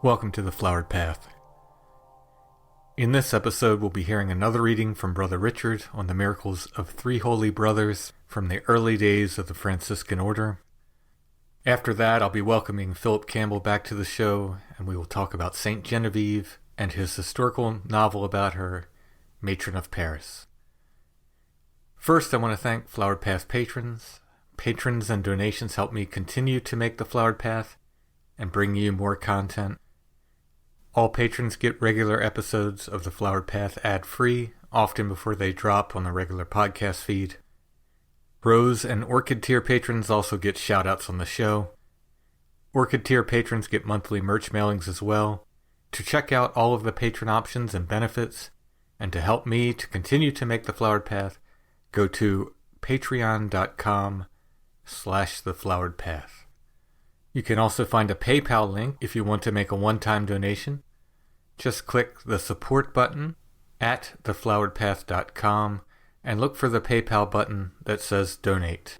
Welcome to the Flowered Path. In this episode, we'll be hearing another reading from Brother Richard on the miracles of three holy brothers from the early days of the Franciscan order. After that, I'll be welcoming Phillip Campbell back to the show, and we will talk about Saint Genevieve and his historical novel about her, Matron of Paris. First, I want to thank Flowered Path patrons. Patrons and donations help me continue to make the Flowered Path and bring you more content. All patrons get regular episodes of the Flowered Path ad-free, often before they drop on the regular podcast feed. Rose and Orchid tier patrons also get shout-outs on the show. Orchid tier patrons get monthly merch mailings as well. To check out all of the patron options and benefits, and to help me to continue to make the Flowered Path, go to patreon.com/thefloweredpath. You can also find a PayPal link if you want to make a one-time donation. Just click the support button at thefloweredpath.com and look for the PayPal button that says donate.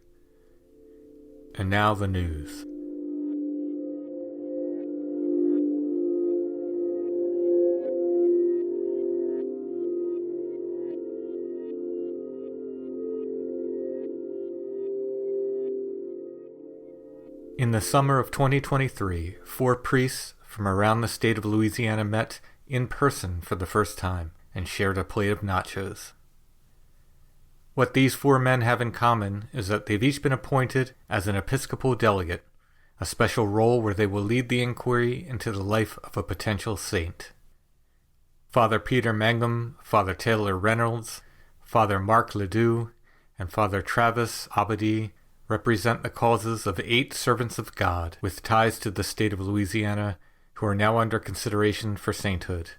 And now the news. In the summer of 2023, 4 priests from around the state of Louisiana met in person for the first time and shared a plate of nachos. What these 4 men have in common is that they've each been appointed as an Episcopal delegate, a special role where they will lead the inquiry into the life of a potential saint. Father Peter Mangum, Father Taylor Reynolds, Father Mark Ledoux, and Father Travis Abadi represent the causes of 8 servants of God with ties to the state of Louisiana who are now under consideration for sainthood.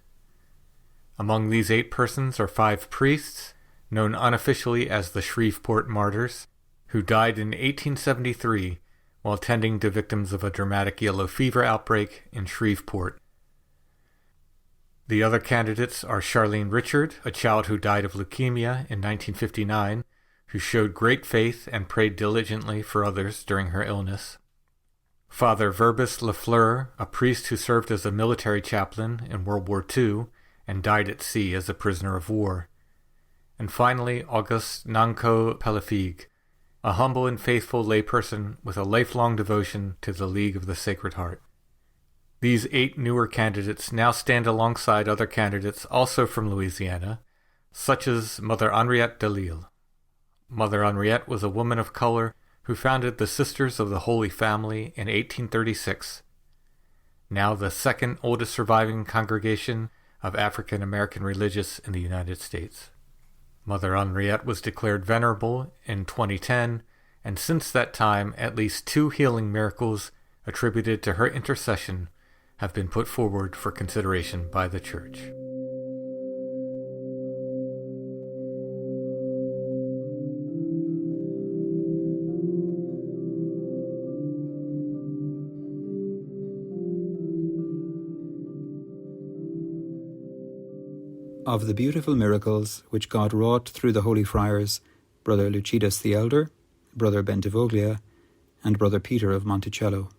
Among these 8 persons are 5 priests, known unofficially as the Shreveport Martyrs, who died in 1873 while tending to victims of a dramatic yellow fever outbreak in Shreveport. The other candidates are Charlene Richard, a child who died of leukemia in 1959, who showed great faith and prayed diligently for others during her illness. Father Verbus Lafleur, a priest who served as a military chaplain in World War II and died at sea as a prisoner of war. And finally, Auguste Nanco Pelefigue, a humble and faithful layperson with a lifelong devotion to the League of the Sacred Heart. These 8 newer candidates now stand alongside other candidates also from Louisiana, such as Mother Henriette Delille. Mother Henriette was a woman of color who founded the Sisters of the Holy Family in 1836, now the second oldest surviving congregation of African American religious in the United States. Mother Henriette was declared venerable in 2010, and since that time at least 2 healing miracles attributed to her intercession have been put forward for consideration by the Church. Of the beautiful miracles which God wrought through the holy friars, Brother Lucidus the Elder, Brother Bentivoglia, and Brother Peter of Monticello.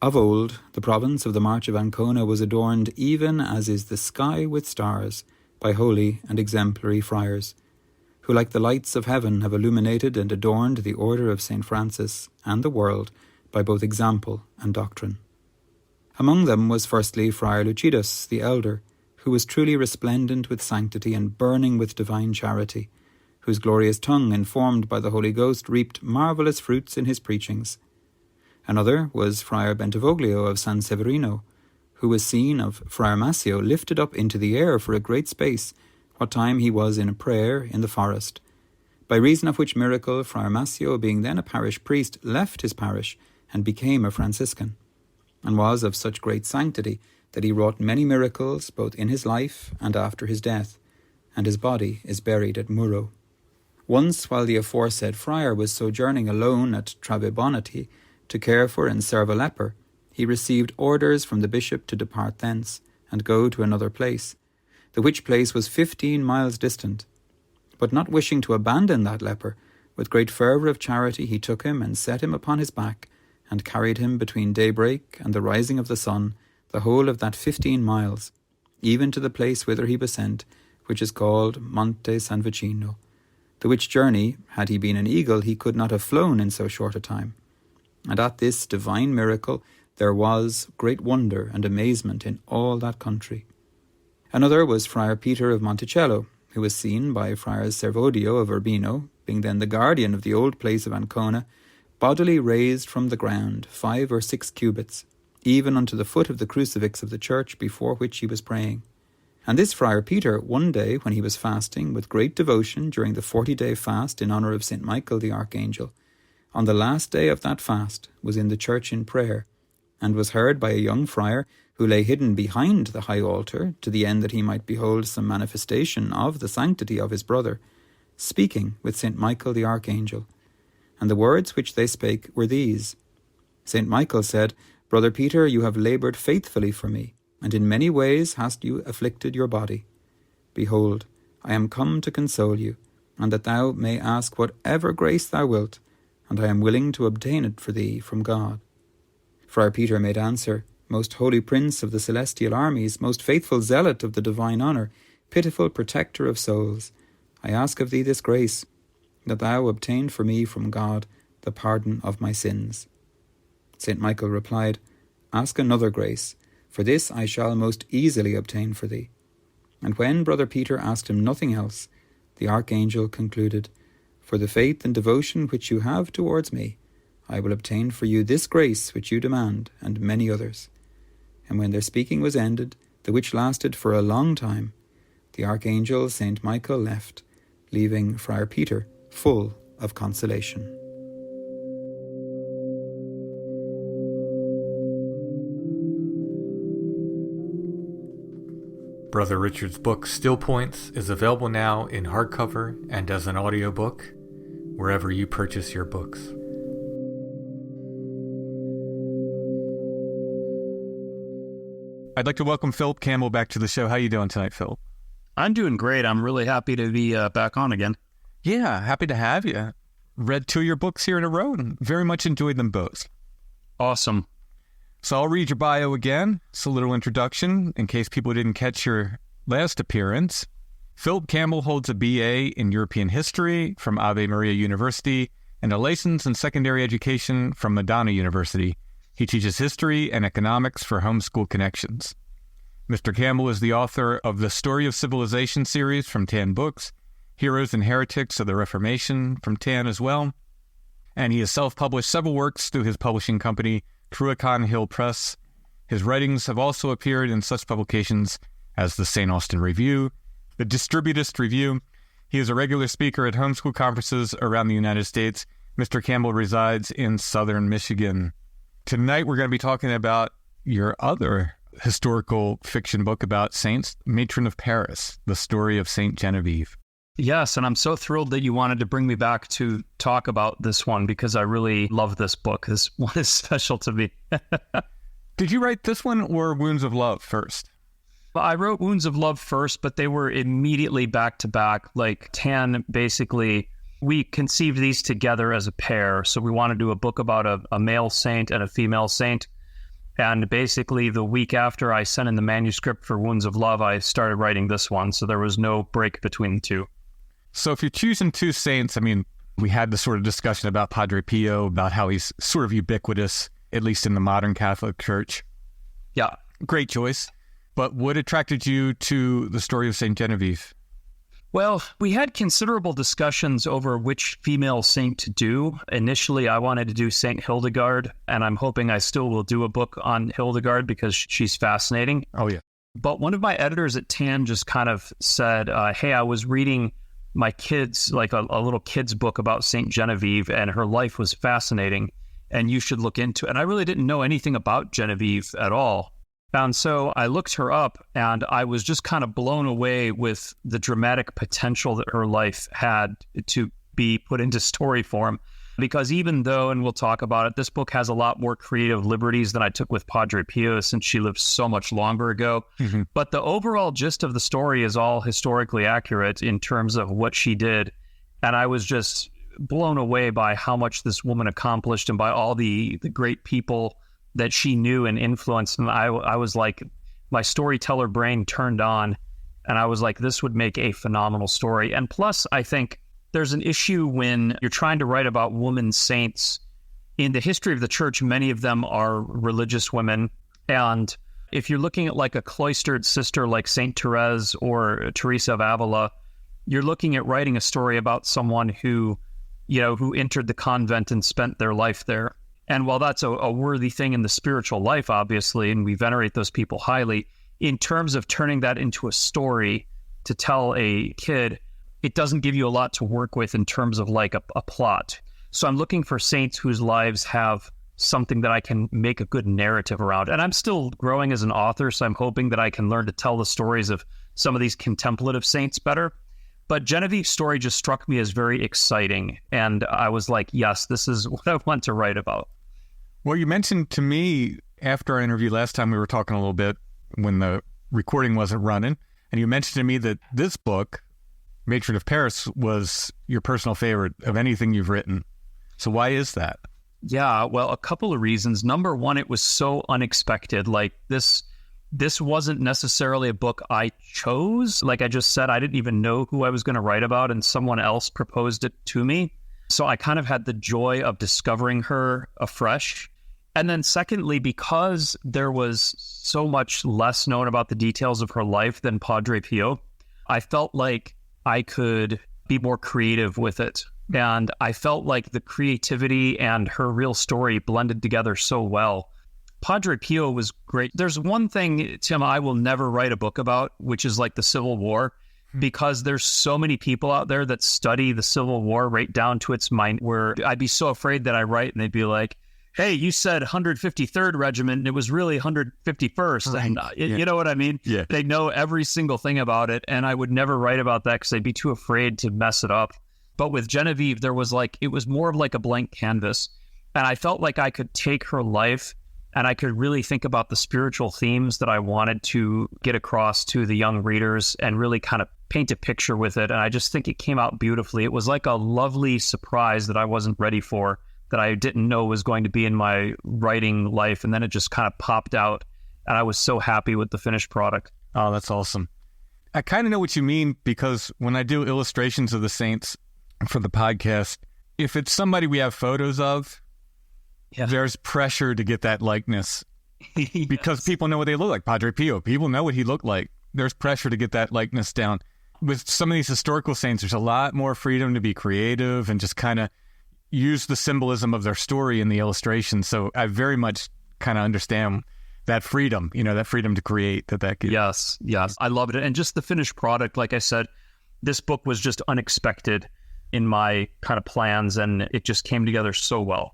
Of old, the province of the March of Ancona was adorned even as is the sky with stars by holy and exemplary friars, who like the lights of heaven have illuminated and adorned the order of St. Francis and the world by both example and doctrine. Among them was firstly Friar Lucidus the Elder, who was truly resplendent with sanctity and burning with divine charity, whose glorious tongue, informed by the Holy Ghost, reaped marvellous fruits in his preachings. Another was Friar Bentivoglio of San Severino, who was seen of Friar Massio lifted up into the air for a great space, what time he was in a prayer in the forest, by reason of which miracle Friar Massio, being then a parish priest, left his parish and became a Franciscan, and was of such great sanctity that he wrought many miracles both in his life and after his death, and his body is buried at Muro. Once, while the aforesaid friar was sojourning alone at Travebonati to care for and serve a leper, he received orders from the bishop to depart thence and go to another place, the which place was 15 miles distant. But not wishing to abandon that leper, with great fervour of charity he took him and set him upon his back, and carried him between daybreak and the rising of the sun, the whole of that 15 miles, even to the place whither he was sent, which is called Monte San Vicino, the which journey, had he been an eagle, he could not have flown in so short a time. And at this divine miracle there was great wonder and amazement in all that country. Another was Friar Peter of Monticello, who was seen by Friars Servodio of Urbino, being then the guardian of the old place of Ancona, bodily raised from the ground 5 or 6 cubits, even unto the foot of the crucifix of the church before which he was praying. And this Friar Peter, one day when he was fasting with great devotion during the 40-day fast in honour of St. Michael the Archangel, on the last day of that fast was in the church in prayer, and was heard by a young friar who lay hidden behind the high altar, to the end that he might behold some manifestation of the sanctity of his brother, speaking with St. Michael the Archangel. And the words which they spake were these: St. Michael said, Brother Peter, you have laboured faithfully for me, and in many ways hast you afflicted your body. Behold, I am come to console you, and that thou may ask whatever grace thou wilt, and I am willing to obtain it for thee from God. Friar Peter made answer, Most holy Prince of the celestial armies, most faithful zealot of the divine honour, pitiful protector of souls, I ask of thee this grace, that thou obtain for me from God the pardon of my sins. St. Michael replied, Ask another grace, for this I shall most easily obtain for thee. And when Brother Peter asked him nothing else, the Archangel concluded, For the faith and devotion which you have towards me, I will obtain for you this grace which you demand, and many others. And when their speaking was ended, the which lasted for a long time, the Archangel St. Michael left, leaving Friar Peter full of consolation. Brother Richard's book, Still Points, is available now in hardcover and as an audiobook, wherever you purchase your books. I'd like to welcome Phillip Campbell back to the show. How are you doing tonight, Phillip? I'm doing great. I'm really happy to be back on again. Yeah, happy to have you. Read 2 of your books here in a row and very much enjoyed them both. Awesome. So I'll read your bio again. It's a little introduction in case people didn't catch your last appearance. Phillip Campbell holds a BA in European History from Ave Maria University and a license in secondary education from Madonna University. He teaches history and economics for Homeschool Connections. Mr. Campbell is the author of the Story of Civilization series from Tan Books, Heroes and Heretics of the Reformation from Tan as well, and he has self-published several works through his publishing company, Cruachan Hill Press. His writings have also appeared in such publications as the St. Austin Review, the Distributist Review. He is a regular speaker at homeschool conferences around the United States. Mr. Campbell resides in southern Michigan. Tonight we're going to be talking about your other historical fiction book about saints, Matron of Paris, the story of Saint Genevieve. Yes, and I'm so thrilled that you wanted to bring me back to talk about this one because I really love this book. This one is special to me. Did you write this one or Wounds of Love first? I wrote Wounds of Love first, but they were immediately back to back. Like Tan, basically, we conceived these together as a pair. So we want to do a book about a male saint and a female saint. And basically, the week after I sent in the manuscript for Wounds of Love, I started writing this one. So there was no break between the two. So if you're choosing 2 saints, I mean, we had this sort of discussion about Padre Pio, about how he's sort of ubiquitous, at least in the modern Catholic Church. Yeah. Great choice. But what attracted you to the story of Saint Genevieve? Well, we had considerable discussions over which female saint to do. Initially, I wanted to do Saint Hildegard, and I'm hoping I still will do a book on Hildegard because she's fascinating. Oh, yeah. But one of my editors at TAN just kind of said, hey, I was reading my kids, like a little kid's book about Saint Genevieve, and her life was fascinating, and you should look into it. And I really didn't know anything about Genevieve at all. And so I looked her up, and I was just kind of blown away with the dramatic potential that her life had to be put into story form. Because even though, and we'll talk about it, this book has a lot more creative liberties than I took with Padre Pio since she lived so much longer ago. Mm-hmm. But the overall gist of the story is all historically accurate in terms of what she did. And I was just blown away by how much this woman accomplished and by all the great people that she knew and influenced. And I was like, my storyteller brain turned on, and I was like, this would make a phenomenal story. And plus, I think there's an issue when you're trying to write about women saints. In the history of the church, many of them are religious women. And if you're looking at like a cloistered sister like Saint Therese or Teresa of Avila, you're looking at writing a story about someone who entered the convent and spent their life there. And while that's a worthy thing in the spiritual life, obviously, and we venerate those people highly, in terms of turning that into a story to tell a kid, it doesn't give you a lot to work with in terms of like a plot. So I'm looking for saints whose lives have something that I can make a good narrative around. And I'm still growing as an author, so I'm hoping that I can learn to tell the stories of some of these contemplative saints better. But Genevieve's story just struck me as very exciting. And I was like, yes, this is what I want to write about. Well, you mentioned to me after our interview last time, we were talking a little bit when the recording wasn't running, and you mentioned to me that this book, Matron of Paris, was your personal favorite of anything you've written. So why is that? Yeah, well, a couple of reasons. Number one, it was so unexpected. Like this wasn't necessarily a book I chose. Like I just said, I didn't even know who I was going to write about, and someone else proposed it to me. So I kind of had the joy of discovering her afresh. And then secondly, because there was so much less known about the details of her life than Padre Pio, I felt like I could be more creative with it. And I felt like the creativity and her real story blended together so well. Padre Pio was great. There's one thing, Tim, I will never write a book about, which is like the Civil War, because there's so many people out there that study the Civil War right down to its mind, where I'd be so afraid that I write and they'd be like, hey, you said 153rd Regiment, and it was really 151st. Right. And you know what I mean? Yeah. They know every single thing about it, and I would never write about that because I'd be too afraid to mess it up. But with Genevieve, it was more of like a blank canvas. And I felt like I could take her life and I could really think about the spiritual themes that I wanted to get across to the young readers and really kind of paint a picture with it. And I just think it came out beautifully. It was like a lovely surprise that I wasn't ready for, that I didn't know was going to be in my writing life. And then it just kind of popped out. And I was so happy with the finished product. Oh, that's awesome. I kind of know what you mean, because when I do illustrations of the saints for the podcast, if it's somebody we have photos of, there's pressure to get that likeness because people know what they look like. Padre Pio, people know what he looked like. There's pressure to get that likeness down. With some of these historical saints, there's a lot more freedom to be creative and just kind of use the symbolism of their story in the illustration. So I very much kind of understand that freedom, that freedom to create that gives. Yes. I loved it. And just the finished product, like I said, this book was just unexpected in my kind of plans, and it just came together so well.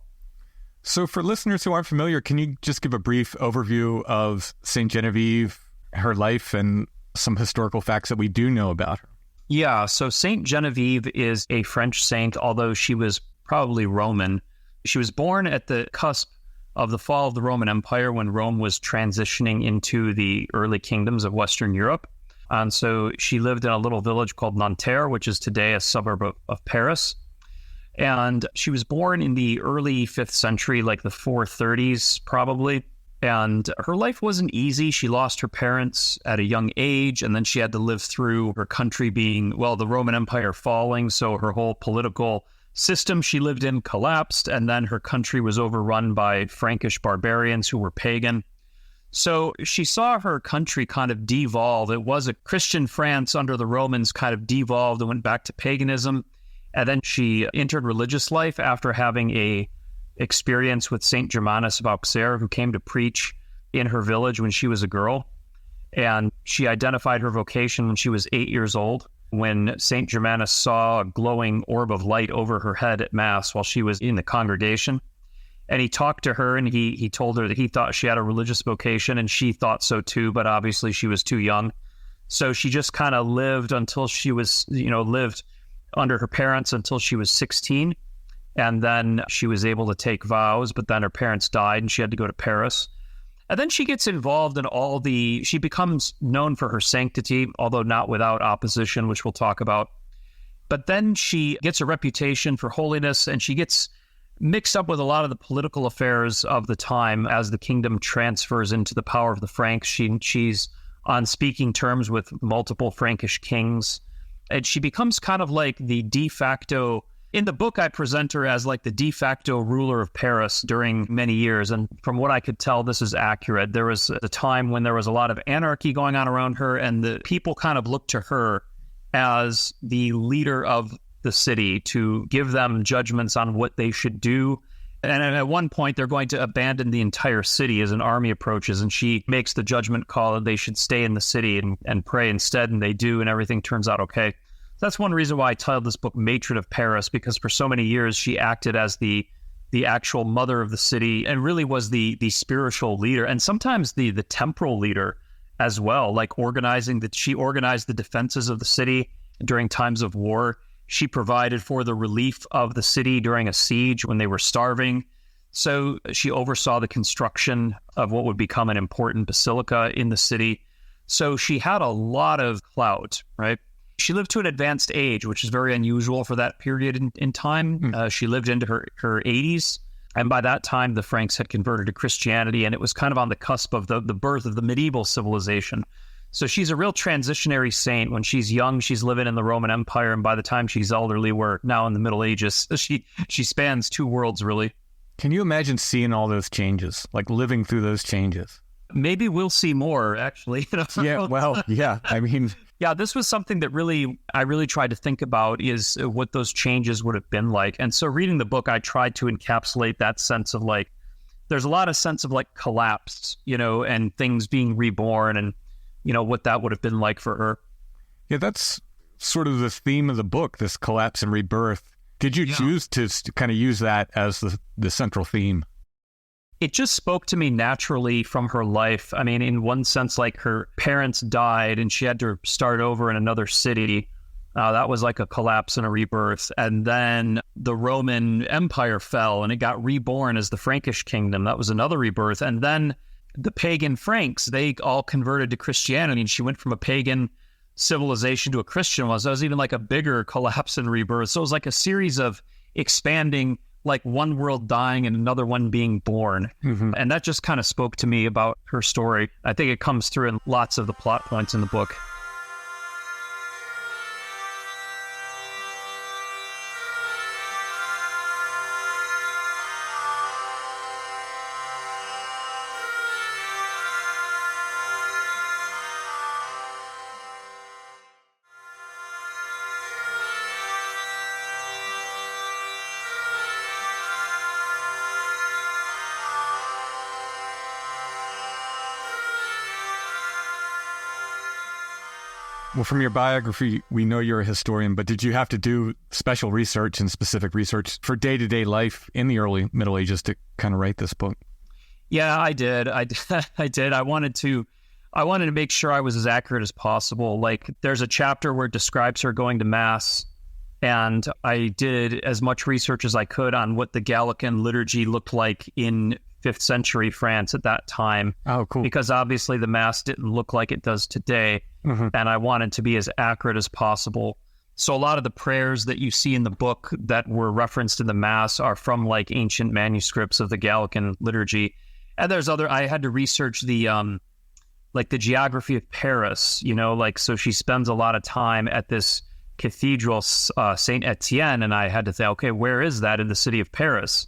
So for listeners who aren't familiar, can you just give a brief overview of Saint Genevieve, her life, and some historical facts that we do know about her? Yeah, so Saint Genevieve is a French saint, although she was probably Roman. She was born at the cusp of the fall of the Roman Empire when Rome was transitioning into the early kingdoms of Western Europe. And so she lived in a little village called Nanterre, which is today a suburb of Paris. And she was born in the early 5th century, like the 430s probably. And her life wasn't easy. She lost her parents at a young age, and then she had to live through her country being, the Roman Empire falling. So her whole political system she lived in collapsed, and then her country was overrun by Frankish barbarians who were pagan. So she saw her country kind of devolve. It was a Christian France under the Romans, kind of devolved and went back to paganism. And then she entered religious life after having a experience with Saint Germanus of Auxerre, who came to preach in her village when she was a girl. And she identified her vocation when she was 8 years old, when Saint Germanus saw a glowing orb of light over her head at Mass while she was in the congregation. And he talked to her, and he told her that he thought she had a religious vocation, and she thought so too, but obviously she was too young. So she just kind of lived until she was, lived under her parents until she was 16. And then she was able to take vows, but then her parents died and she had to go to Paris. And then she gets involved in she becomes known for her sanctity, although not without opposition, which we'll talk about. But then she gets a reputation for holiness, and she gets mixed up with a lot of the political affairs of the time as the kingdom transfers into the power of the Franks. She's on speaking terms with multiple Frankish kings, and she becomes kind of like the de facto. In the book, I present her as like the de facto ruler of Paris during many years. And from what I could tell, this is accurate. There was a time when there was a lot of anarchy going on around her, and the people kind of looked to her as the leader of the city to give them judgments on what they should do. And at one point, they're going to abandon the entire city as an army approaches, and she makes the judgment call that they should stay in the city and pray instead, and they do, and everything turns out okay. That's one reason why I titled this book Matron of Paris, because for so many years she acted as the actual mother of the city and really was the spiritual leader, and sometimes the temporal leader as well, like she organized the defenses of the city during times of war. She provided for the relief of the city during a siege when they were starving. So she oversaw the construction of what would become an important basilica in the city. So she had a lot of clout, right? She lived to an advanced age, which is very unusual for that period in time. She lived into her 80s. And by that time, the Franks had converted to Christianity, and it was kind of on the cusp of the birth of the medieval civilization. So she's a real transitionary saint. When she's young, she's living in the Roman Empire, and by the time she's elderly, we're now in the Middle Ages. She spans two worlds, really. Can you imagine seeing all those changes, like living through those changes? Maybe we'll see more, actually. Yeah, well, yeah. I mean... Yeah, this was something that I really tried to think about, is what those changes would have been like. And so reading the book, I tried to encapsulate that sense of like, there's a lot of sense of like collapse, and things being reborn, and, what that would have been like for her. Yeah, that's sort of the theme of the book, this collapse and rebirth. Did you choose to kind of use that as the central theme? It just spoke to me naturally from her life. I mean, in one sense, like her parents died and she had to start over in another city. That was like a collapse and a rebirth. And then the Roman Empire fell and it got reborn as the Frankish kingdom. That was another rebirth. And then the pagan Franks, they all converted to Christianity, and she went from a pagan civilization to a Christian one. So it was even like a bigger collapse and rebirth. So it was like a series of expanding, like one world dying and another one being born. Mm-hmm. And that just kind of spoke to me about her story. I think it comes through in lots of the plot points in the book. Well, from your biography, we know you're a historian, but did you have to do special research and specific research for day-to-day life in the early Middle Ages to kind of write this book? Yeah, I did. I did. I wanted to make sure I was as accurate as possible. Like, there's a chapter where it describes her going to Mass, and I did as much research as I could on what the Gallican liturgy looked like in 5th century France at that time. Oh, cool. Because obviously the Mass didn't look like it does today. Mm-hmm. And I wanted to be as accurate as possible. So a lot of the prayers that you see in the book that were referenced in the Mass are from like ancient manuscripts of the Gallican liturgy. And there's I had to research the geography of Paris, so she spends a lot of time at this cathedral, Saint Etienne, and I had to think, okay, where is that in the city of Paris?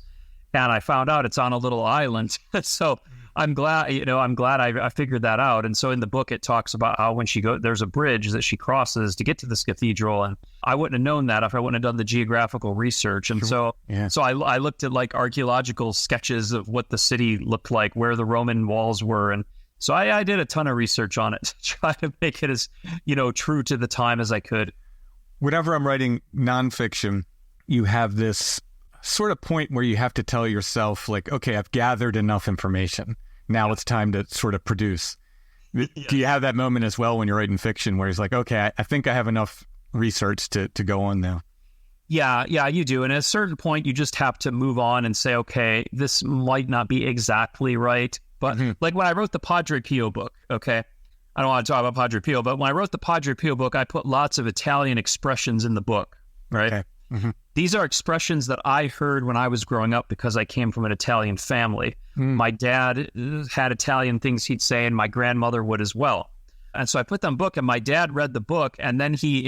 And I found out it's on a little island. So I'm glad I figured that out. And so in the book, it talks about how when there's a bridge that she crosses to get to this cathedral. And I wouldn't have known that if I wouldn't have done the geographical research. And so I looked at like archaeological sketches of what the city looked like, where the Roman walls were. And so I did a ton of research on it to try to make it as, true to the time as I could. Whenever I'm writing nonfiction, you have this sort of point where you have to tell yourself, like, okay, I've gathered enough information. Now it's time to sort of produce. Yeah. Do you have that moment as well when you're writing fiction where it's like, okay, I think I have enough research to go on now? Yeah, you do. And at a certain point, you just have to move on and say, okay, this might not be exactly right. But like when I wrote the Padre Pio book, okay, I don't want to talk about Padre Pio, but when I wrote the Padre Pio book, I put lots of Italian expressions in the book, right? Okay. These are expressions that I heard when I was growing up because I came from an Italian family. My dad had Italian things he'd say, and my grandmother would as well. And so I put them in the book, and my dad read the book, and then he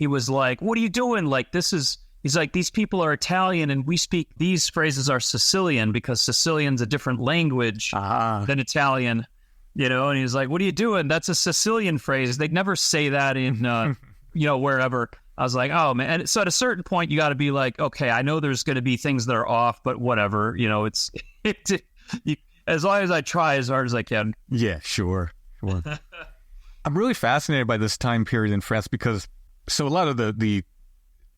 was like, what are you doing? Like, he's like, these people are Italian, and we speak, these phrases are Sicilian, because Sicilian's a different language than Italian, and he's like, what are you doing? That's a Sicilian phrase. They'd never say that in, wherever. I was like, oh, man. And so at a certain point, you got to be like, okay, I know there's going to be things that are off, but whatever, as long as I try as hard as I can. Yeah, sure. I'm really fascinated by this time period in France because a lot of the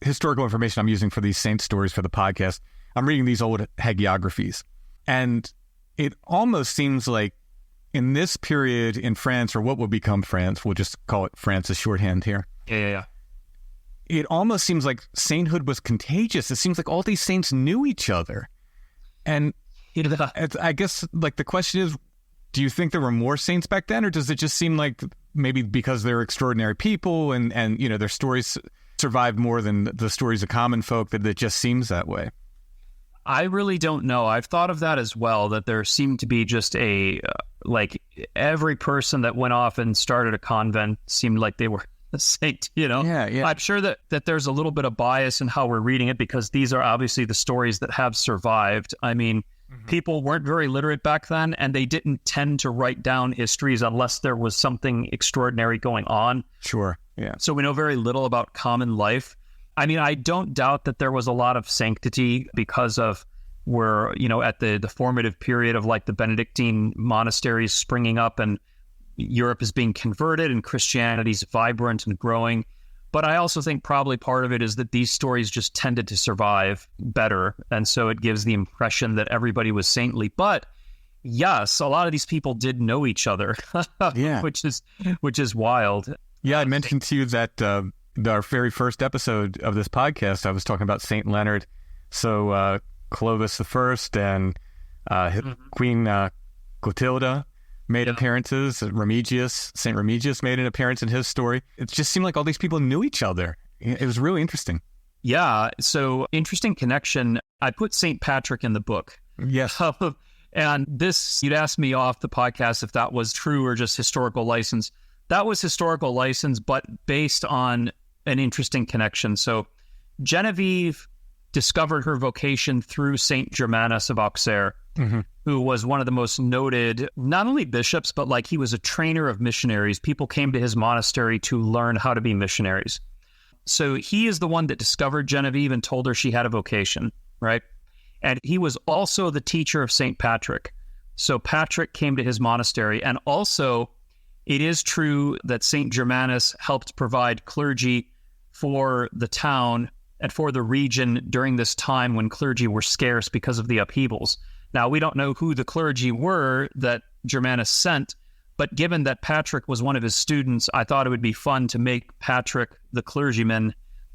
historical information I'm using for these saint stories for the podcast, I'm reading these old hagiographies. And it almost seems like in this period in France, or what will become France, we'll just call it France as shorthand here. Yeah. It almost seems like sainthood was contagious. It seems like all these saints knew each other. And I guess like the question is, do you think there were more saints back then, or does it just seem like maybe because they're extraordinary people and their stories survived more than the stories of common folk that it just seems that way? I really don't know. I've thought of that as well, that there seemed to be just every person that went off and started a convent seemed like they were a saint, Yeah. I'm sure that there's a little bit of bias in how we're reading it because these are obviously the stories that have survived. I mean, people weren't very literate back then, and they didn't tend to write down histories unless there was something extraordinary going on. Sure, yeah. So we know very little about common life. I mean, I don't doubt that there was a lot of sanctity because of we're, at the formative period of like the Benedictine monasteries springing up and Europe is being converted and Christianity's vibrant and growing. But I also think probably part of it is that these stories just tended to survive better. And so it gives the impression that everybody was saintly. But yes, a lot of these people did know each other, yeah, which is wild. Yeah, I mentioned to you that our very first episode of this podcast, I was talking about Saint Leonard. So Clovis I and Queen Clotilda made appearances. Saint Remigius made an appearance in his story. It just seemed like all these people knew each other. It was really interesting. Yeah, so interesting connection. I put Saint Patrick in the book. Yes. And this, you'd asked me off the podcast if that was true or just historical license. That was historical license, but based on an interesting connection. So Genevieve discovered her vocation through Saint Germanus of Auxerre, who was one of the most noted, not only bishops, but like he was a trainer of missionaries. People came to his monastery to learn how to be missionaries. So he is the one that discovered Genevieve and told her she had a vocation, right? And he was also the teacher of Saint Patrick. So Patrick came to his monastery. And also, it is true that Saint Germanus helped provide clergy for the town and for the region during this time when clergy were scarce because of the upheavals. Now, we don't know who the clergy were that Germanus sent, but given that Patrick was one of his students, I thought it would be fun to make Patrick the clergyman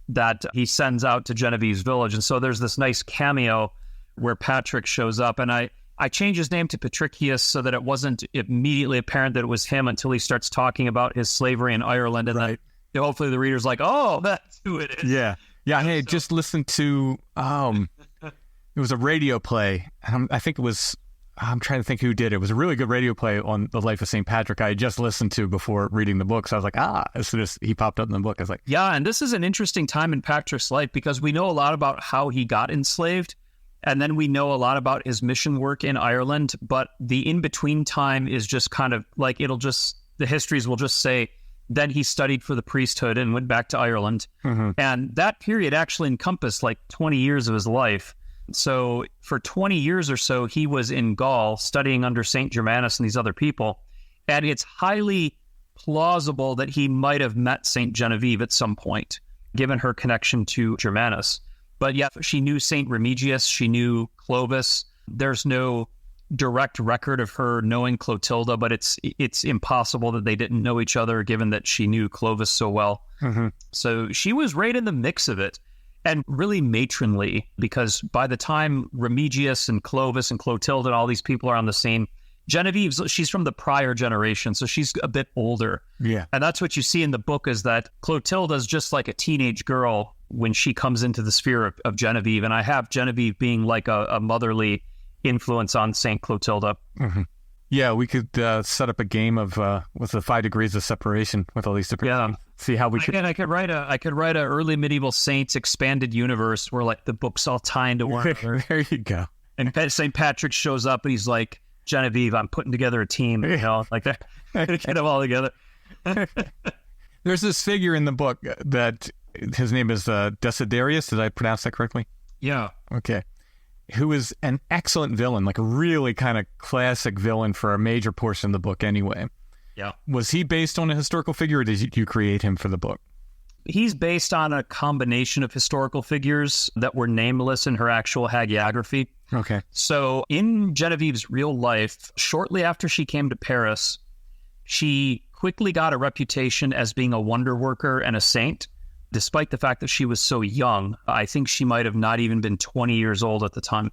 that he sends out to Genevieve's village. And so there's this nice cameo where Patrick shows up, and I changed his name to Patricius so that it wasn't immediately apparent that it was him until he starts talking about his slavery in Ireland. And then hopefully the reader's like, oh, that's who it is. Yeah. Yeah, hey, just listen to, it was a radio play. I think it was, I'm trying to think who did it. It was a really good radio play on the life of St. Patrick I had just listened to before reading the book. So I was like, as soon as he popped up in the book, I was like... Yeah, and this is an interesting time in Patrick's life because we know a lot about how he got enslaved, and then we know a lot about his mission work in Ireland, but the in-between time is just kind of like, the histories will just say, then he studied for the priesthood and went back to Ireland. And that period actually encompassed like 20 years of his life. So for 20 years or so, he was in Gaul studying under Saint Germanus and these other people. And it's highly plausible that he might have met Saint Genevieve at some point, given her connection to Germanus. But yeah, she knew Saint Remigius, she knew Clovis. There's no direct record of her knowing Clotilda, but it's impossible that they didn't know each other, given that she knew Clovis so well. So she was right in the mix of it, and really matronly, because by the time Remigius and Clovis and Clotilda and all these people are on the scene, Genevieve, she's from the prior generation, so she's a bit older. Yeah. And that's what you see in the book, is that Clotilda's just like a teenage girl when she comes into the sphere of Genevieve. And I have Genevieve being like a motherly influence on St. Clotilda. Mm-hmm. Yeah, we could set up a game of with the 5 degrees of separation with all these different see how we could. Again, I could write a early medieval saints expanded universe where like the books all tie into one another. There you go. And St. Patrick shows up and he's like, Genevieve, I'm putting together a team, like that. Get them all together. There's this figure in the book that his name is Desiderius. Did I pronounce that correctly? Yeah. Okay. Who is an excellent villain, like a really kind of classic villain for a major portion of the book anyway. Yeah. Was he based on a historical figure, or did you create him for the book? He's based on a combination of historical figures that were nameless in her actual hagiography. Okay. So in Genevieve's real life, shortly after she came to Paris, she quickly got a reputation as being a wonder worker and a saint, despite the fact that she was so young. I think she might have not even been 20 years old at the time.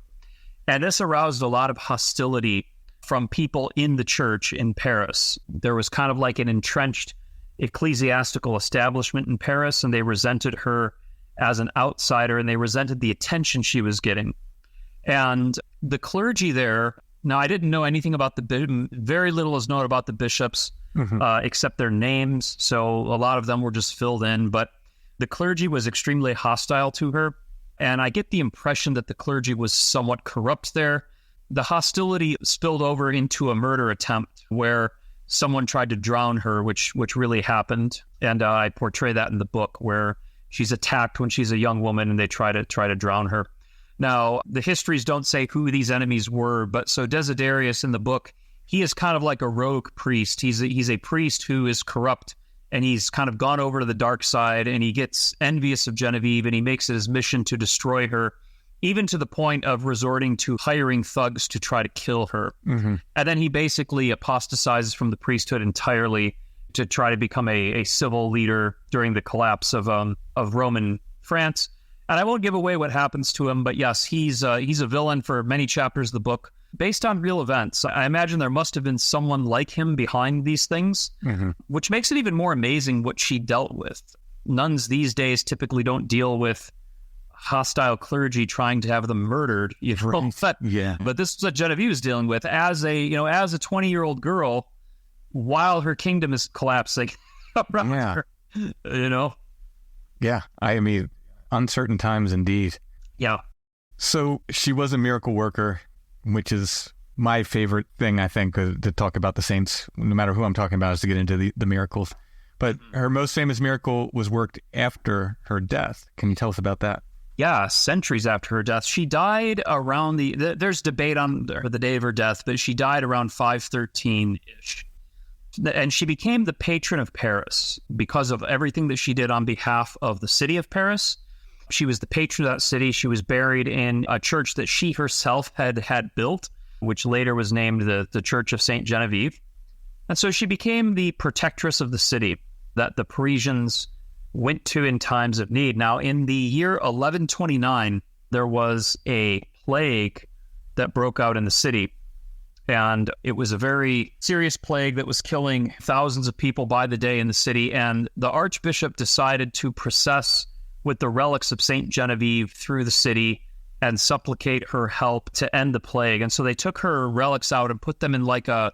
And this aroused a lot of hostility from people in the church in Paris. There was kind of like an entrenched ecclesiastical establishment in Paris, and they resented her as an outsider, and they resented the attention she was getting. And the clergy there, now I didn't know anything about very little is known about the bishops, except their names. So a lot of them were just filled in, but the clergy was extremely hostile to her. And I get the impression that the clergy was somewhat corrupt there. The hostility spilled over into a murder attempt where someone tried to drown her, which really happened. And I portray that in the book, where she's attacked when she's a young woman and they try to drown her. Now, the histories don't say who these enemies were, but so Desiderius in the book, he is kind of like a rogue priest. He's a priest who is corrupt, and he's kind of gone over to the dark side, and he gets envious of Genevieve, and he makes it his mission to destroy her, even to the point of resorting to hiring thugs to try to kill her. Mm-hmm. And then he basically apostatizes from the priesthood entirely to try to become a civil leader during the collapse of Roman France. And I won't give away what happens to him, but yes, he's a villain for many chapters of the book, based on real events. I imagine there must have been someone like him behind these things, which makes it even more amazing what she dealt with. Nuns these days typically don't deal with hostile clergy trying to have them murdered. But this is what Genevieve was dealing with as a 20-year-old girl, while her kingdom is collapsing around her. Yeah, I mean, uncertain times indeed. Yeah. So she was a miracle worker, which is my favorite thing, I think, to talk about the saints, no matter who I'm talking about, is to get into the miracles. But her most famous miracle was worked after her death. Can you tell us about that? Yeah, centuries after her death. She died around there's debate on the day of her death, but she died around 513-ish. And she became the patron of Paris because of everything that she did on behalf of the city of Paris. She was the patron of that city. She was buried in a church that she herself had built, which later was named the Church of Saint Genevieve. And so she became the protectress of the city that the Parisians went to in times of need. Now, in the year 1129, there was a plague that broke out in the city. And it was a very serious plague that was killing thousands of people by the day in the city. And the archbishop decided to process with the relics of Saint Genevieve through the city and supplicate her help to end the plague. And so they took her relics out and put them in like a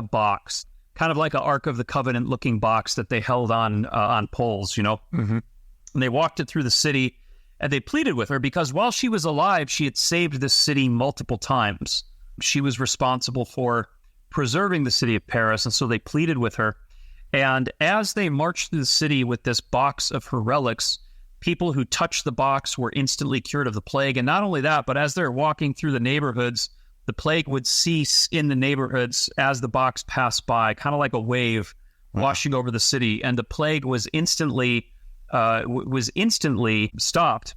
box, kind of like an Ark of the Covenant looking box that they held on poles, And they walked it through the city, and they pleaded with her because while she was alive, she had saved this city multiple times. She was responsible for preserving the city of Paris, and so they pleaded with her. And as they marched through the city with this box of her relics, people who touched the box were instantly cured of the plague. And not only that, but as they're walking through the neighborhoods, the plague would cease in the neighborhoods as the box passed by, kind of like a wave washing over the city. And the plague was instantly stopped.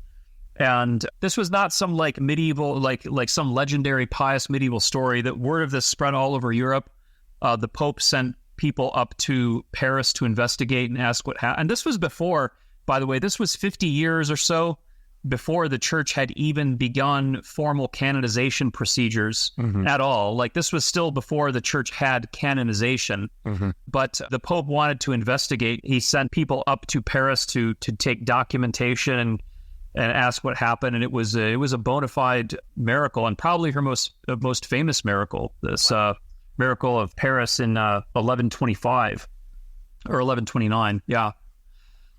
And this was not some like medieval, like some legendary pious medieval story. That word of this spread all over Europe. The Pope sent people up to Paris to investigate and ask what happened. And this was before, by the way, this was 50 years or so before the church had even begun formal canonization procedures at all. Like, this was still before the church had canonization. But the Pope wanted to investigate. He sent people up to Paris to take documentation and ask what happened. And it was a bona fide miracle, and probably her most famous miracle, this miracle of Paris in 1125 or 1129. Yeah.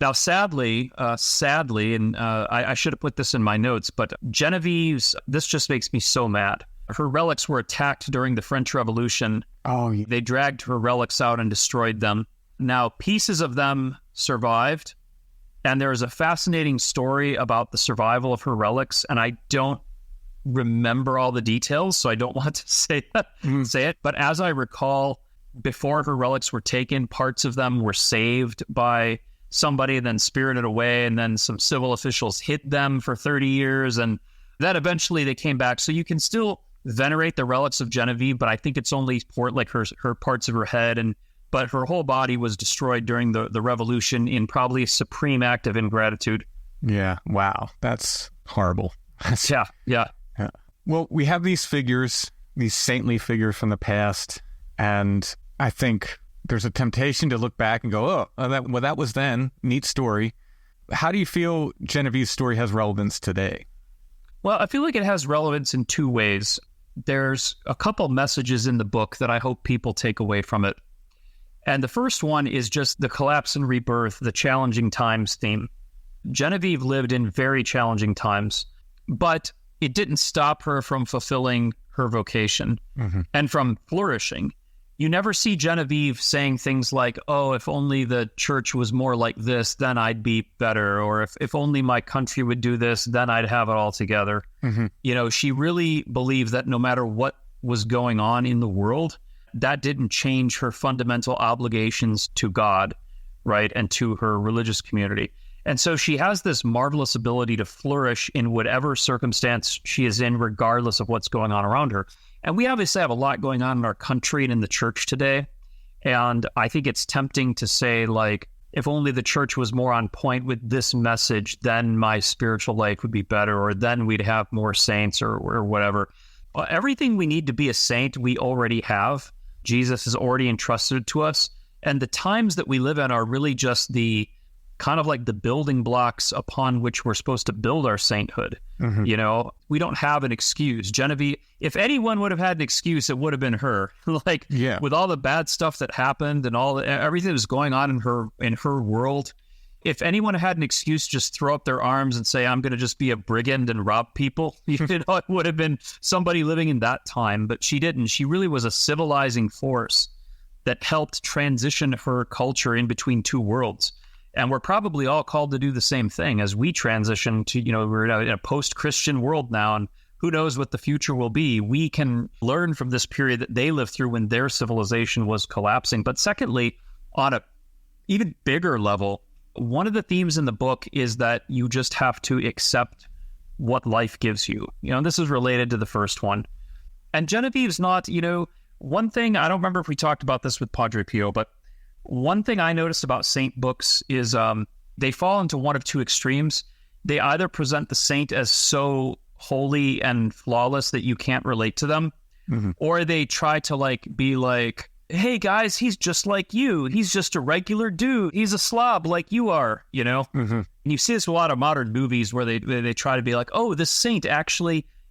Now, sadly, and I should have put this in my notes, but Genevieve's, this just makes me so mad. Her relics were attacked during the French Revolution. Oh, yeah. They dragged her relics out and destroyed them. Now, pieces of them survived, and there is a fascinating story about the survival of her relics, and I don't remember all the details, so I don't want to say it. But as I recall, before her relics were taken, parts of them were saved by somebody, then spirited away, and then some civil officials hid them for 30 years, and then eventually they came back. So you can still venerate the relics of Genevieve, but I think it's only like her parts of her head, but her whole body was destroyed during the revolution in probably a supreme act of ingratitude. Yeah. Wow. That's horrible. Yeah. Well, we have these figures, these saintly figures from the past, and I think there's a temptation to look back and go, that was then. Neat story. How do you feel Genevieve's story has relevance today? Well, I feel like it has relevance in two ways. There's a couple messages in the book that I hope people take away from it. And the first one is just the collapse and rebirth, the challenging times theme. Genevieve lived in very challenging times, but it didn't stop her from fulfilling her vocation and from flourishing. You never see Genevieve saying things like, oh, if only the church was more like this, then I'd be better. Or if only my country would do this, then I'd have it all together. You know, she really believed that no matter what was going on in the world, that didn't change her fundamental obligations to God, right, and to her religious community. And so she has this marvelous ability to flourish in whatever circumstance she is in, regardless of what's going on around her. And we obviously have a lot going on in our country and in the church today. And I think it's tempting to say, like, if only the church was more on point with this message, then my spiritual life would be better, or then we'd have more saints or whatever. Well, everything we need to be a saint, we already have. Jesus has already entrusted to us. And the times that we live in are really just the kind of like the building blocks upon which we're supposed to build our sainthood. You know, we don't have an excuse. Genevieve, if anyone would have had an excuse, it would have been her. Like, with all the bad stuff that happened and everything that was going on in her world, if anyone had an excuse, just throw up their arms and say, I'm going to just be a brigand and rob people, you know, it would have been somebody living in that time. But she didn't. She really was a civilizing force that helped transition her culture in between two worlds. And we're probably all called to do the same thing as we transition to, you know, we're in a post-Christian world now, and who knows what the future will be. We can learn from this period that they lived through when their civilization was collapsing. But secondly, on a even bigger level, one of the themes in the book is that you just have to accept what life gives you. You know, this is related to the first one. And Genevieve's not, you know, one thing, I don't remember if we talked about this with Padre Pio, but one thing I noticed about saint books is they fall into one of two extremes. They either present the saint as so holy and flawless that you can't relate to them, or they try to be like, hey guys, he's just like you. He's just a regular dude. He's a slob like you are, you know? And you see this in a lot of modern movies where they try to be like, oh, this saint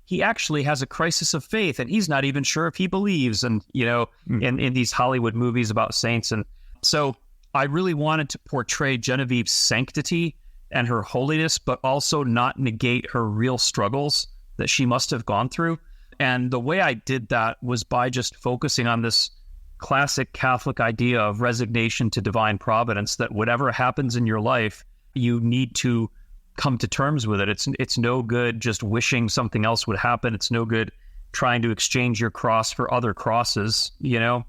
he actually has a crisis of faith and he's not even sure if he believes. And, you know, in these Hollywood movies about saints. And so I really wanted to portray Genevieve's sanctity and her holiness, but also not negate her real struggles that she must have gone through. And the way I did that was by just focusing on this classic Catholic idea of resignation to divine providence, that whatever happens in your life, you need to come to terms with it. It's no good just wishing something else would happen. It's no good trying to exchange your cross for other crosses, you know?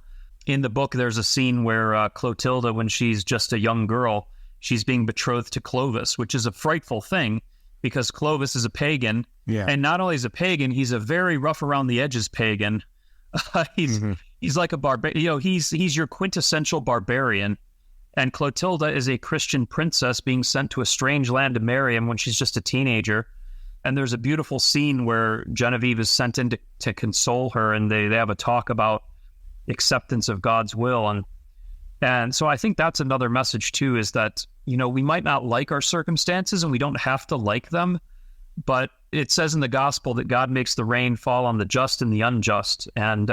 In the book, there's a scene where Clotilda, when she's just a young girl, she's being betrothed to Clovis, which is a frightful thing because Clovis is a pagan. Yeah. And not only is a pagan, he's a very rough around the edges pagan. He's like a barbarian. You know, he's your quintessential barbarian. And Clotilda is a Christian princess being sent to a strange land to marry him when she's just a teenager. And there's a beautiful scene where Genevieve is sent in to console her, and they have a talk about acceptance of God's will. And so I think that's another message too, is that, we might not like our circumstances and we don't have to like them, but it says in the gospel that God makes the rain fall on the just and the unjust. And,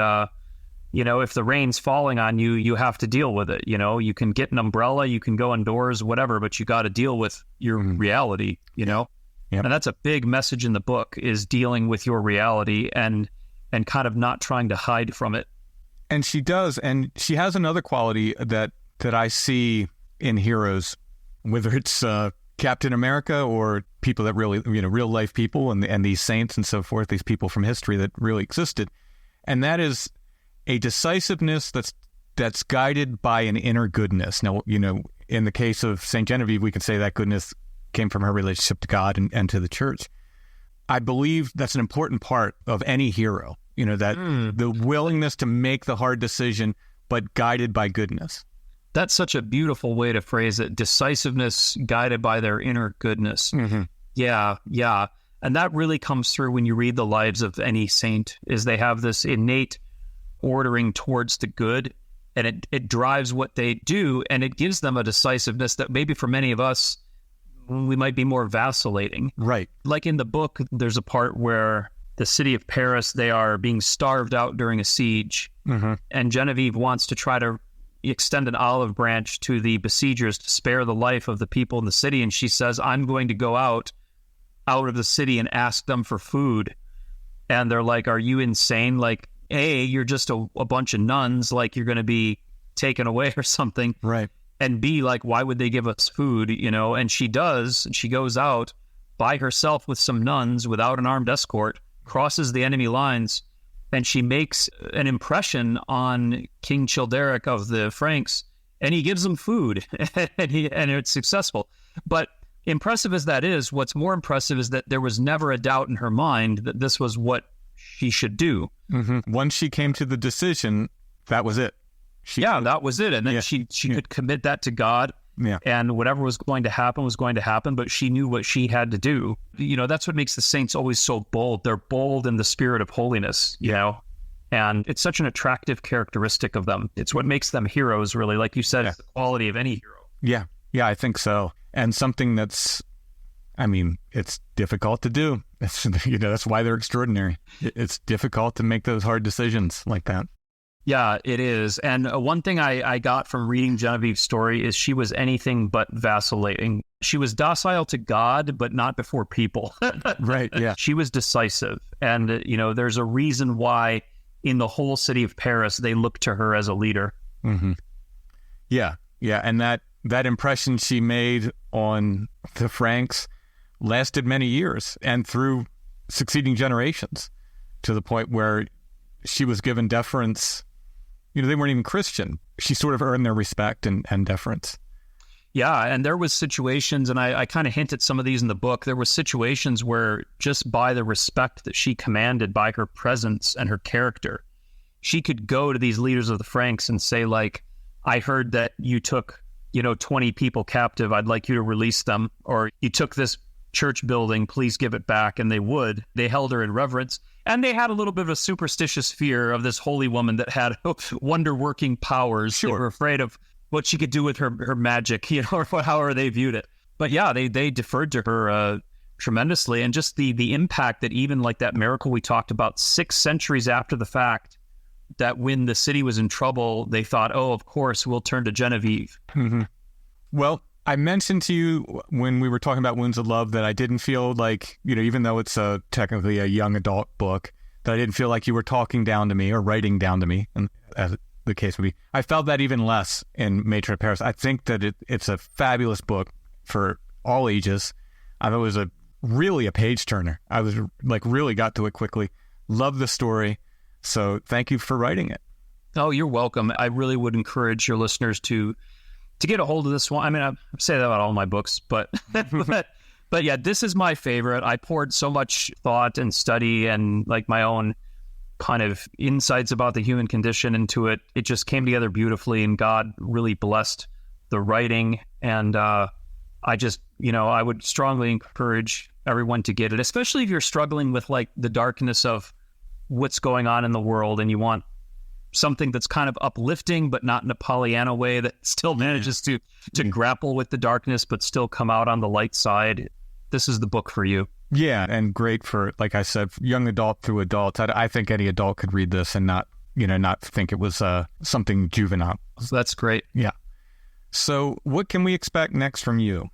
if the rain's falling on you, you have to deal with it. You can get an umbrella, you can go indoors, whatever, but you got to deal with your reality, Yep. And that's a big message in the book, is dealing with your reality and kind of not trying to hide from it. And she does. And she has another quality that I see in heroes, whether it's Captain America or people that really, real life people and these saints and so forth, these people from history that really existed. And that is a decisiveness that's guided by an inner goodness. Now, in the case of Saint Genevieve, we can say that goodness came from her relationship to God and to the church. I believe that's an important part of any hero, that the willingness to make the hard decision, but guided by goodness. That's such a beautiful way to phrase it. Decisiveness guided by their inner goodness. Mm-hmm. Yeah. And that really comes through when you read the lives of any saint, is they have this innate ordering towards the good, and it drives what they do, and it gives them a decisiveness that maybe for many of us, we might be more vacillating. Right. Like in the book, there's a part where the city of Paris, they are being starved out during a siege, and Genevieve wants to try to extend an olive branch to the besiegers to spare the life of the people in the city, and she says, I'm going to go out of the city and ask them for food. And they're like, are you insane? Like, A, you're just a bunch of nuns, like you're going to be taken away or something. Right. And B, like, why would they give us food, And she does. She goes out by herself with some nuns without an armed escort, crosses the enemy lines, and she makes an impression on King Childeric of the Franks, and he gives them food, and it's successful. But impressive as that is, what's more impressive is that there was never a doubt in her mind that this was what she should do. Mm-hmm. Once she came to the decision, that was it. That was it. And then she could commit that to God. Yeah. And whatever was going to happen, but she knew what she had to do. That's what makes the saints always so bold. They're bold in the spirit of holiness, and it's such an attractive characteristic of them. It's what makes them heroes, really. Like you said, it's the quality of any hero. Yeah. Yeah, I think so. And something it's difficult to do. That's why they're extraordinary. It's difficult to make those hard decisions like that. Yeah, it is. And one thing I got from reading Genevieve's story is she was anything but vacillating. She was docile to God, but not before people. Right, yeah. She was decisive. And, there's a reason why in the whole city of Paris, they look to her as a leader. Mm-hmm. Yeah. And that impression she made on the Franks lasted many years and through succeeding generations, to the point where she was given deference. They weren't even Christian. She sort of earned their respect and deference. Yeah, and there was situations, and I kind of hint at some of these in the book, there were situations where just by the respect that she commanded, by her presence and her character, she could go to these leaders of the Franks and say, like, I heard that you took, 20 people captive. I'd like you to release them. Or you took this church building, please give it back. And they would. They held her in reverence. And they had a little bit of a superstitious fear of this holy woman that had wonder-working powers. Sure. They were afraid of what she could do with her magic, or however they viewed it. But yeah, they deferred to her tremendously. And just the impact that even like that miracle we talked about 6 centuries after the fact, that when the city was in trouble, they thought, oh, of course, we'll turn to Genevieve. Mm-hmm. Well, I mentioned to you when we were talking about Wounds of Love that I didn't feel like, even though it's technically a young adult book, that I didn't feel like you were talking down to me or writing down to me, and as the case would be. I felt that even less in Matron of Paris. I think that it's a fabulous book for all ages. I thought it was really a page turner. I was really got to it quickly. Love the story. So thank you for writing it. Oh, you're welcome. I really would encourage your listeners to get a hold of this one. I mean, I say that about all my books, but but yeah, this is my favorite. I poured so much thought and study and like my own kind of insights about the human condition into it. It just came together beautifully, and God really blessed the writing. And I just, I would strongly encourage everyone to get it, especially if you're struggling with like the darkness of what's going on in the world and you want something that's kind of uplifting, but not in a Pollyanna way that still manages to grapple with the darkness, but still come out on the light side. This is the book for you. Yeah, and great for, like I said, young adult through adults. I think any adult could read this and not think it was something juvenile. So that's great. Yeah. So what can we expect next from you?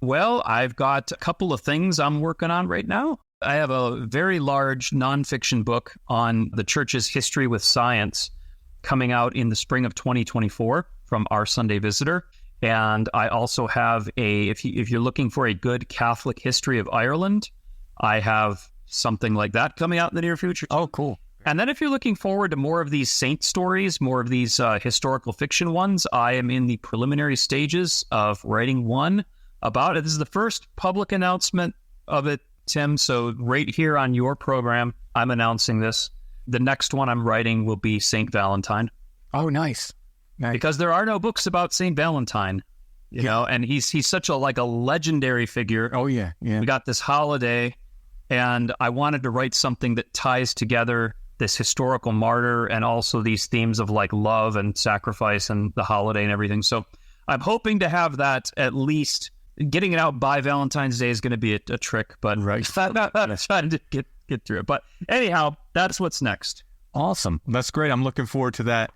Well, I've got a couple of things I'm working on right now. I have a very large nonfiction book on the church's history with science coming out in the spring of 2024 from Our Sunday Visitor. And I also have if you're looking for a good Catholic history of Ireland, I have something like that coming out in the near future. Oh, cool. And then if you're looking forward to more of these saint stories, more of these historical fiction ones, I am in the preliminary stages of writing one about it. This is the first public announcement of it, Tim. So right here on your program, I'm announcing this. The next one I'm writing will be Saint Valentine. Oh, nice. Because there are no books about Saint Valentine, you know, and he's such a legendary figure. Oh, yeah. We got this holiday, and I wanted to write something that ties together this historical martyr and also these themes of like love and sacrifice and the holiday and everything. So I'm hoping to have that at least. Getting it out by Valentine's Day is going to be a trick, but right. I'm trying to get through it. But anyhow, that's what's next. Awesome. That's great. I'm looking forward to that.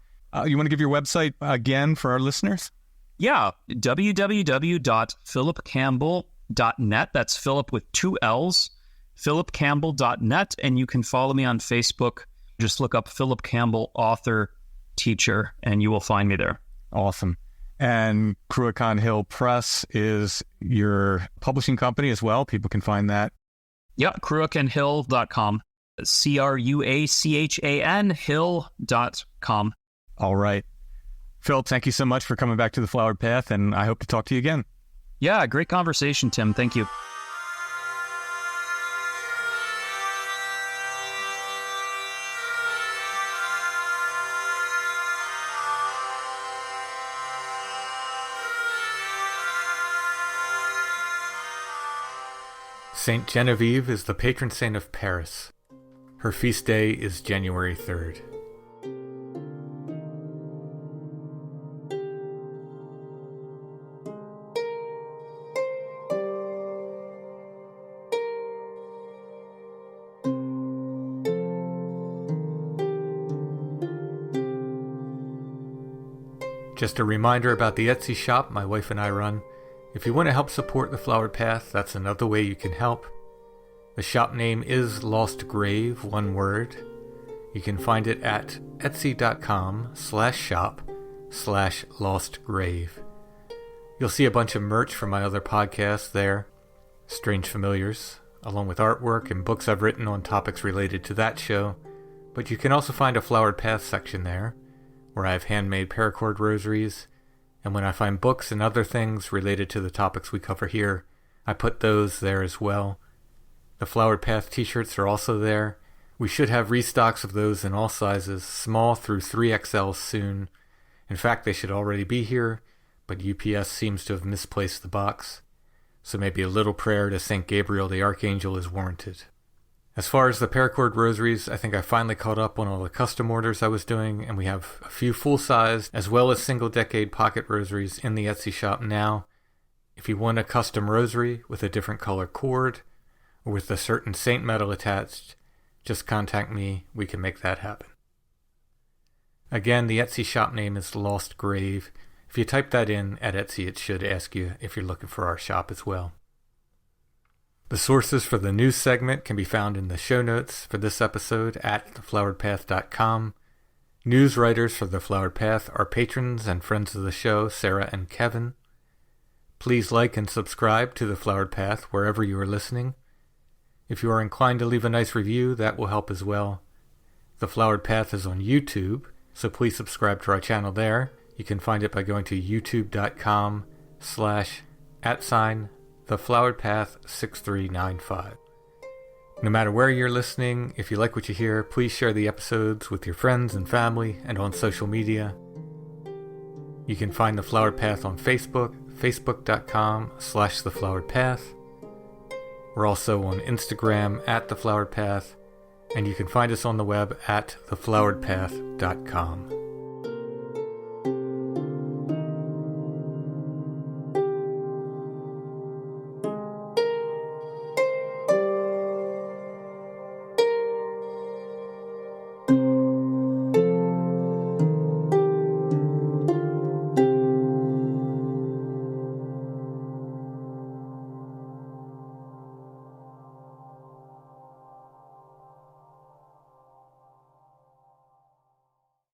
You want to give your website again for our listeners? Yeah, www.phillipcampbell.net. That's Philip with 2 L's, phillipcampbell.net. And you can follow me on Facebook. Just look up Phillip Campbell, author, teacher, and you will find me there. Awesome. And Cruachan Hill Press is your publishing company as well. People can find that. Yeah, cruachanhill.com. CRUACHAN hill.com. All right. Phil, thank you so much for coming back to the Flowered Path, and I hope to talk to you again. Yeah, great conversation, Tim. Thank you. Saint Genevieve is the patron saint of Paris. Her feast day is January 3rd. Just a reminder about the Etsy shop my wife and I run. If you want to help support the Flowered Path, that's another way you can help. The shop name is Lost Grave, one word. You can find it at etsy.com/shop/lostgrave. You'll see a bunch of merch from my other podcasts there, Strange Familiars, along with artwork and books I've written on topics related to that show. But you can also find a Flowered Path section there, where I have handmade paracord rosaries. And when I find books and other things related to the topics we cover here, I put those there as well. The Flowered Path t-shirts are also there. We should have restocks of those in all sizes, small through 3XL soon. In fact, they should already be here, but UPS seems to have misplaced the box. So maybe a little prayer to St. Gabriel the Archangel is warranted. As far as the paracord rosaries, I think I finally caught up on all the custom orders I was doing, and we have a few full-size as well as single-decade pocket rosaries in the Etsy shop now. If you want a custom rosary with a different color cord or with a certain saint medal attached, just contact me. We can make that happen. Again, the Etsy shop name is Lost Grave. If you type that in at Etsy, it should ask you if you're looking for our shop as well. The sources for the news segment can be found in the show notes for this episode at thefloweredpath.com. News writers for The Flowered Path are patrons and friends of the show, Sarah and Kevin. Please like and subscribe to The Flowered Path wherever you are listening. If you are inclined to leave a nice review, that will help as well. The Flowered Path is on YouTube, so please subscribe to our channel there. You can find it by going to youtube.com/@thefloweredpath6395. No matter where you're listening, if you like what you hear, please share the episodes with your friends and family and on social media. You can find The Flowered Path on Facebook, facebook.com/thefloweredpath. We're also on Instagram @thefloweredpath, and you can find us on the web at thefloweredpath.com.